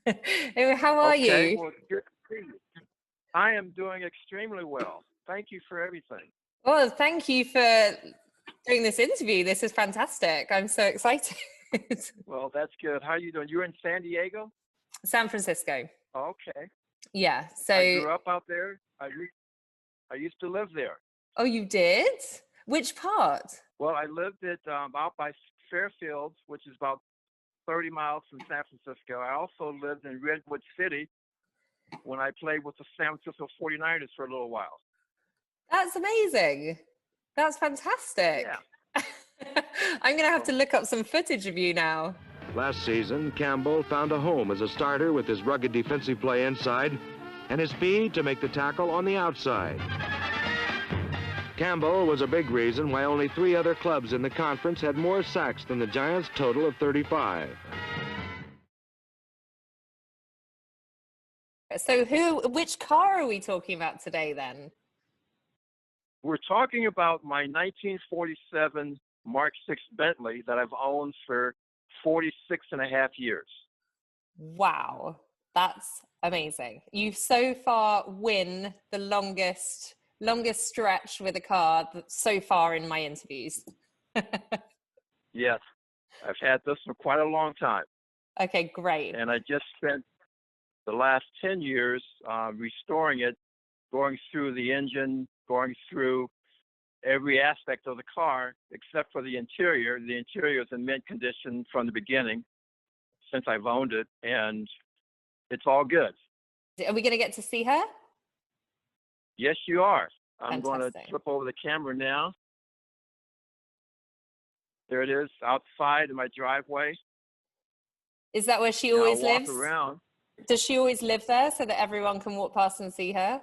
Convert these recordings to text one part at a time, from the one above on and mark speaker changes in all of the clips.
Speaker 1: How are
Speaker 2: Okay,
Speaker 1: you?
Speaker 2: well, good to see you. I am doing extremely well. Thank you for everything.
Speaker 1: Well, thank you for doing this interview. This is fantastic. I'm so excited.
Speaker 2: Well, that's good. How you doing? You're in San Diego?
Speaker 1: San Francisco.
Speaker 2: Okay.
Speaker 1: Yeah.
Speaker 2: I
Speaker 1: So,
Speaker 2: grew up out there. I used to live there.
Speaker 1: oh, you did? Which part?
Speaker 2: Well, I lived out by Fairfield, which is about 30 miles from San Francisco. I also lived in Redwood City when I played with the San Francisco 49ers for a little while.
Speaker 1: That's amazing. That's fantastic.
Speaker 2: Yeah.
Speaker 1: I'm going to have to
Speaker 2: So,
Speaker 1: look up some footage of you now.
Speaker 3: Last season, Campbell found a home as a starter with his rugged defensive play inside and his speed to make the tackle on the outside. Campbell was a big reason why only 3 other clubs in the conference had more sacks than the Giants' total of 35.
Speaker 1: So which car are we talking about today then?
Speaker 2: we're talking about my 1947 Mark VI Bentley that I've owned for 46 and a half years.
Speaker 1: Wow, that's amazing. You so far win the longest stretch with a car so far in my interviews.
Speaker 2: Yes, I've had this for quite a long time.
Speaker 1: Okay, great.
Speaker 2: And I just spent the last 10 years restoring it, going through the engine, going through every aspect of the car except for the interior. The interior is in mint condition from the beginning since I've owned it, and it's all good.
Speaker 1: Are we going to get to see her?
Speaker 2: Yes, you are. I'm going to
Speaker 1: Fantastic.
Speaker 2: flip over the camera now. There it is outside in my driveway.
Speaker 1: Is that where she
Speaker 2: And
Speaker 1: always
Speaker 2: I'll walk
Speaker 1: lives?
Speaker 2: around.
Speaker 1: Does she always live there so that everyone can walk past and see her?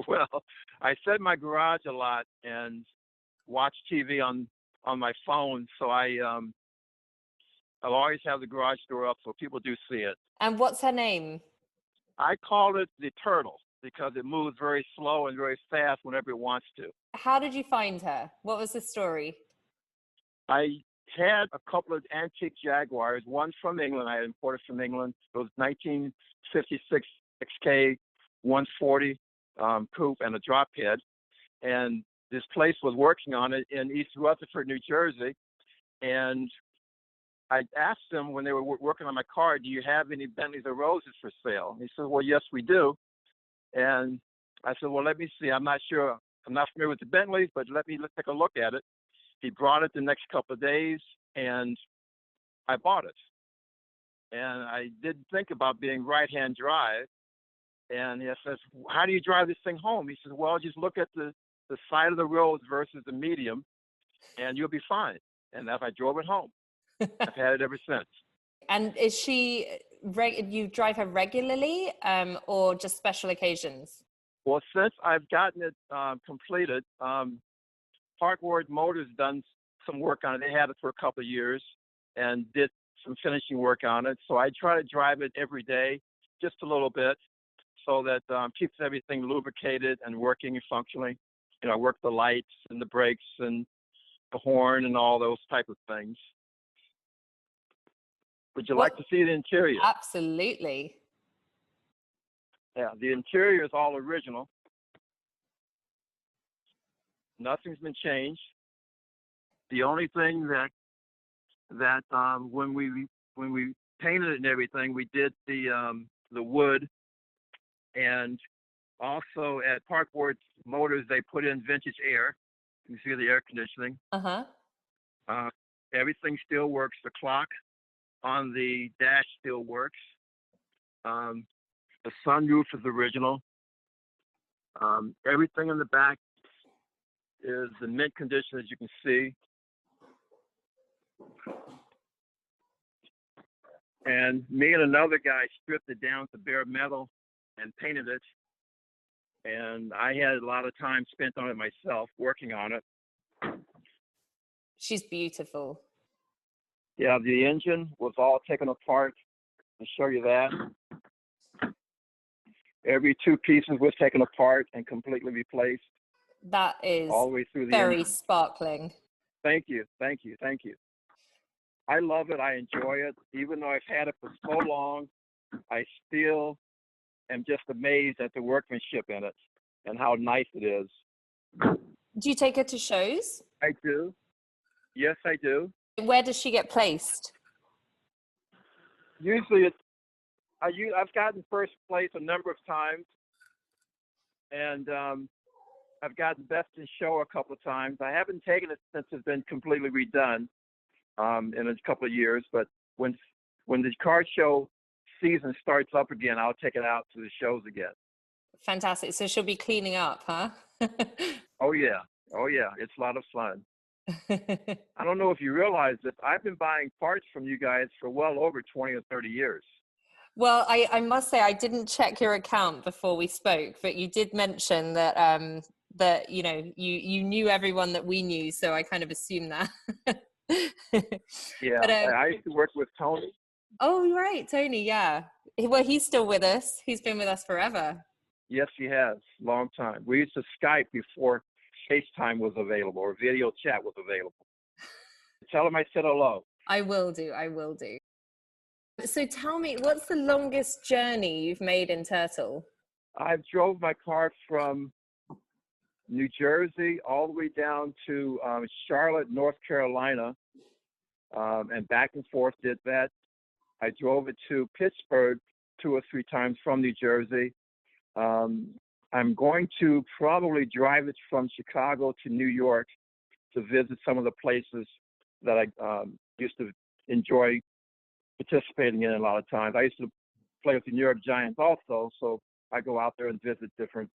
Speaker 2: Well, I sit in my garage a lot and watch TV on my phone, so I'll always have the garage door up so people do see it.
Speaker 1: And what's her name?
Speaker 2: I call it the turtle because it moves very slow and very fast whenever it wants to.
Speaker 1: How did you find her? What was the story?
Speaker 2: I had a couple of antique Jaguars, one from England. I had imported from England. It was 1956 XK 140 coupe and a drop head. And this place was working on it in East Rutherford, New Jersey. And I asked them when they were working on my car, do you have any Bentleys or Roses for sale? He said, well, yes, we do. And I said, well, let me see. I'm not sure. I'm not familiar with the Bentleys, but let's take a look at it. He brought it the next couple of days, and I bought it. And I didn't think about being right-hand drive. And he says, how do you drive this thing home? He says, well, just look at the side of the road versus the medium, and you'll be fine. And I drove it home. I've had it ever since.
Speaker 1: And is she, you drive her regularly or just special occasions?
Speaker 2: Well, since I've gotten it completed, Parkward Motors done some work on it. They had it for a couple of years and did some finishing work on it. So I try to drive it every day, just a little bit, so that keeps everything lubricated and working and functioning. You know, I work the lights and the brakes and the horn and all those type of things. Would you like to see the interior?
Speaker 1: Absolutely.
Speaker 2: Yeah, the interior is all original. Nothing's been changed. The only thing that when we painted it and everything, we did the wood, and also at Parkward Motors they put in vintage air. You can see the air conditioning. Everything still works. The clock on the dash still works. The sunroof is original. Everything in the back is in mint condition, as you can see. And me and another guy stripped it down to bare metal and painted it. And I had a lot of time spent on it myself, working on it.
Speaker 1: She's beautiful.
Speaker 2: Yeah, the engine was all taken apart. I'll show you that. Every 2 pieces was taken apart and completely replaced.
Speaker 1: That is
Speaker 2: all the way through the
Speaker 1: very
Speaker 2: engine.
Speaker 1: sparkling.
Speaker 2: Thank you, thank you, thank you. I love it. I enjoy it. Even though I've had it for so long, I still am just amazed at the workmanship in it and how nice it is.
Speaker 1: Do you take her to shows?
Speaker 2: I do. Yes, I do.
Speaker 1: Where does she get placed?
Speaker 2: Usually I've gotten first place a number of times, and I've gotten best in show a couple of times. I haven't taken it since it's been completely redone in a couple of years, but when the car show season starts up again, I'll take it out to the shows again.
Speaker 1: Fantastic. So she'll be cleaning up, huh?
Speaker 2: Oh yeah, it's a lot of fun. I don't know if you realize this. I've been buying parts from you guys for well over 20 or 30 years.
Speaker 1: Well, I must say I didn't check your account before we spoke, but you did mention that that you knew everyone that we knew, so I kind of assumed that.
Speaker 2: Yeah,
Speaker 1: but,
Speaker 2: I used to work with Tony.
Speaker 1: Oh, right, Tony. Yeah. Well, he's still with us. He's been with us forever.
Speaker 2: Yes, he has. Long time. We used to Skype before FaceTime was available or video chat was available. Tell him I said hello.
Speaker 1: I will do. So tell me, what's the longest journey you've made in Turtle?
Speaker 2: I've drove my car from New Jersey all the way down to Charlotte, North Carolina, and back and forth did that. I drove it to Pittsburgh 2 or 3 times from New Jersey. I'm going to probably drive it from Chicago to New York to visit some of the places that I used to enjoy participating in a lot of times. I used to play with the New York Giants also, so I go out there and visit different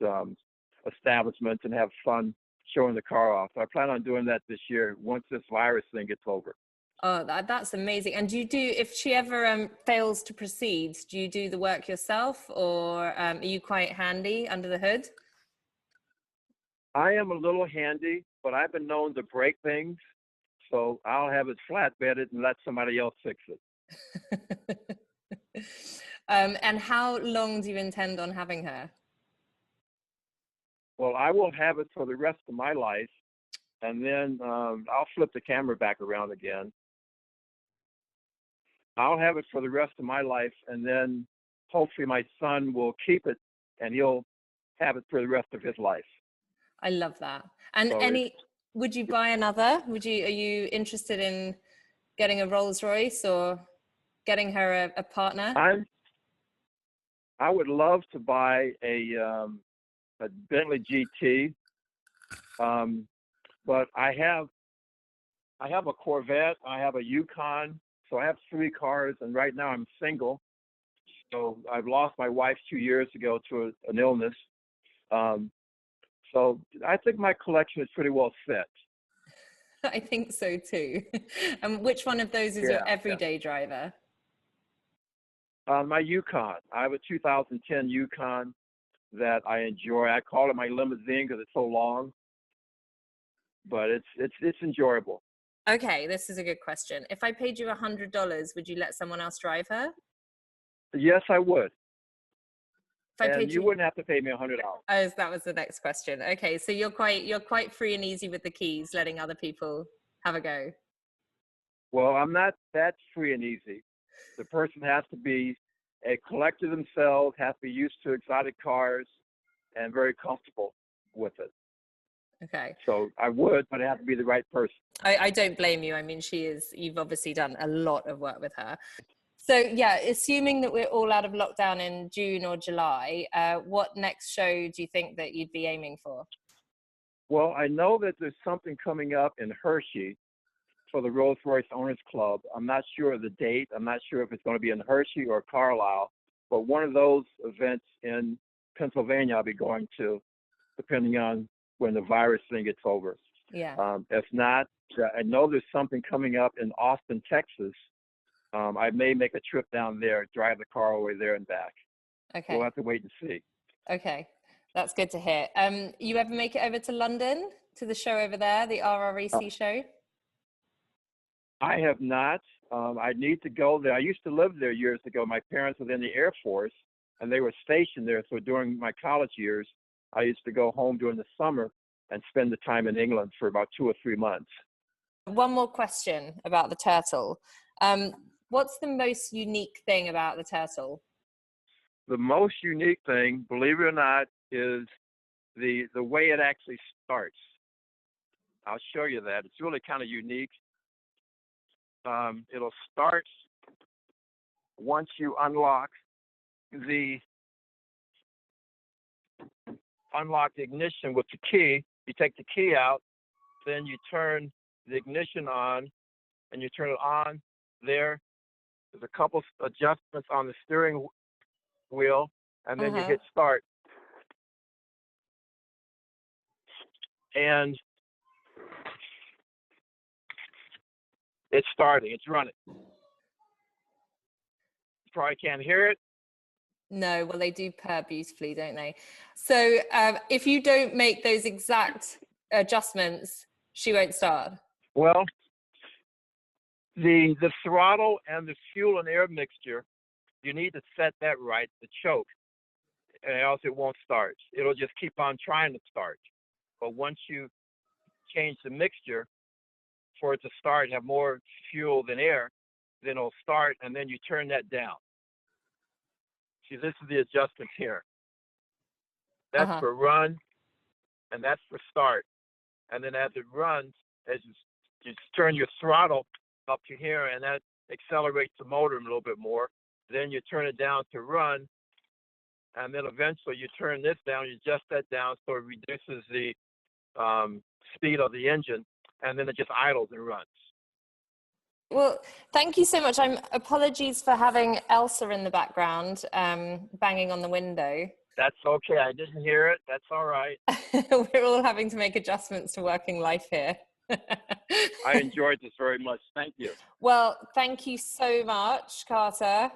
Speaker 2: establishments and have fun showing the car off. So I plan on doing that this year once this virus thing gets over.
Speaker 1: Oh, that's amazing. And if she ever fails to proceed, do you do the work yourself, or are you quite handy under the hood?
Speaker 2: I am a little handy, but I've been known to break things, so I'll have it flatbedded and let somebody else fix it.
Speaker 1: And how long do you intend on having her?
Speaker 2: Well, I will have it for the rest of my life, and then I'll flip the camera back around again. I'll have it for the rest of my life, and then hopefully my son will keep it, and he'll have it for the rest of his life.
Speaker 1: I love that. And
Speaker 2: So
Speaker 1: would you buy another? Are you interested in getting a Rolls-Royce or getting her a partner?
Speaker 2: I would love to buy a Bentley GT, but I have a Corvette, I have a Yukon, so I have 3 cars, and right now I'm single. So I've lost my wife 2 years ago to an illness. So I think my collection is pretty well set.
Speaker 1: I think so too. And which one of those is your everyday driver?
Speaker 2: My Yukon. I have a 2010 Yukon that I enjoy. I call it my limousine because it's so long, but it's enjoyable.
Speaker 1: Okay, this is a good question. If I paid you $100, would you let someone else drive her?
Speaker 2: Yes, I would.
Speaker 1: If I paid
Speaker 2: you wouldn't have to pay me $100.
Speaker 1: Oh, that was the next question. Okay, so you're quite free and easy with the keys, letting other people have a go.
Speaker 2: Well, I'm not that free and easy. The person has to be a collector themselves, has to be used to exotic cars, and very comfortable with it.
Speaker 1: Okay.
Speaker 2: So I would, but it has to be the right person.
Speaker 1: I don't blame you. I mean, you've obviously done a lot of work with her. So yeah, assuming that we're all out of lockdown in June or July, what next show do you think that you'd be aiming for?
Speaker 2: Well, I know that there's something coming up in Hershey for the Rolls-Royce Owners Club. I'm not sure of the date. I'm not sure if it's going to be in Hershey or Carlisle, but one of those events in Pennsylvania I'll be going to, depending on when the virus thing gets over.
Speaker 1: Yeah.
Speaker 2: If not, I know there's something coming up in Austin, Texas. I may make a trip down there, drive the car all the way there and back.
Speaker 1: Okay.
Speaker 2: We'll have to wait and see.
Speaker 1: Okay, that's good to hear. You ever make it over to London, to the show over there, the RREC show?
Speaker 2: I have not. I need to go there. I used to live there years ago. My parents were in the Air Force, and they were stationed there. So during my college years, I used to go home during the summer and spend the time in England for about 2 or 3 months.
Speaker 1: One more question about the Turtle. What's the most unique thing about the turtle?
Speaker 2: The most unique thing, believe it or not, is the way it actually starts. I'll show you that. It's really kind of unique. It'll start once you unlock the ignition with the key. You take the key out, then you turn the ignition on, and you turn it on. There's a couple adjustments on the steering wheel, and then you hit start. And it's starting. It's running. You probably can't hear it.
Speaker 1: No, well, they do purr beautifully, don't they? So if you don't make those exact adjustments, she won't start.
Speaker 2: Well, the throttle and the fuel and air mixture, you need to set that right, the choke, and else it won't start. It'll just keep on trying to start. But once you change the mixture for it to start, have more fuel than air, then it'll start, and then you turn that down. See, this is the adjustment here. That's for run, and that's for start. And then as it runs, as you turn your throttle up to here, and that accelerates the motor a little bit more. Then you turn it down to run, and then eventually you turn this down, you adjust that down so it reduces the speed of the engine, and then it just idles and runs.
Speaker 1: Well, thank you so much. Apologies for having Elsa in the background banging on the window.
Speaker 2: That's okay. I didn't hear it. That's all right.
Speaker 1: We're all having to make adjustments to working life here.
Speaker 2: I enjoyed this very much. Thank you.
Speaker 1: Well, thank you so much, Carter.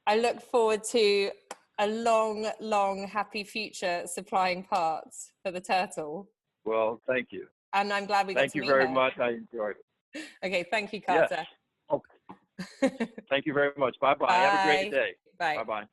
Speaker 1: I look forward to a long, long, happy future supplying parts for the turtle.
Speaker 2: Well, thank you.
Speaker 1: And I'm glad we got to meet her.
Speaker 2: Thank you very much. I enjoyed it.
Speaker 1: Okay, thank you, Carter.
Speaker 2: Yes. Okay. Thank you very much. Bye-bye.
Speaker 1: Bye.
Speaker 2: Have a great day.
Speaker 1: Bye.
Speaker 2: Bye-bye.